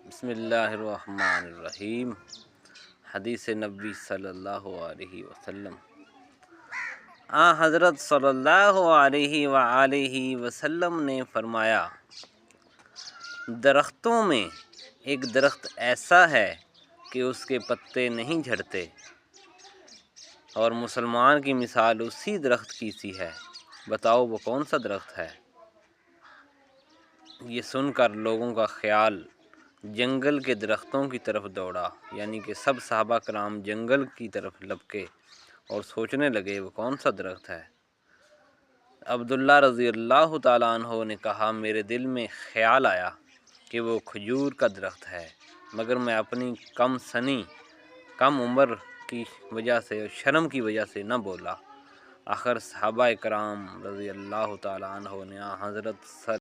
بسم اللہ الرحمن الرحیم۔ حدیث نبی صلی اللہ علیہ وسلم۔ حضرت صلی اللہ علیہ وآلہ وسلم نے فرمایا، درختوں میں ایک درخت ایسا ہے کہ اس کے پتے نہیں جھڑتے، اور مسلمان کی مثال اسی درخت کی سی ہے، بتاؤ وہ کون سا درخت ہے؟ یہ سن کر لوگوں کا خیال جنگل کے درختوں کی طرف دوڑا، یعنی کہ سب صحابہ کرام جنگل کی طرف لپکے اور سوچنے لگے وہ کون سا درخت ہے۔ عبداللہ رضی اللہ تعالیٰ عنہ نے کہا، میرے دل میں خیال آیا کہ وہ کھجور کا درخت ہے، مگر میں اپنی کم عمر کی وجہ سے اور شرم کی وجہ سے نہ بولا۔ آخر صحابہ کرام رضی اللہ تعالیٰ عنہ نے حضرت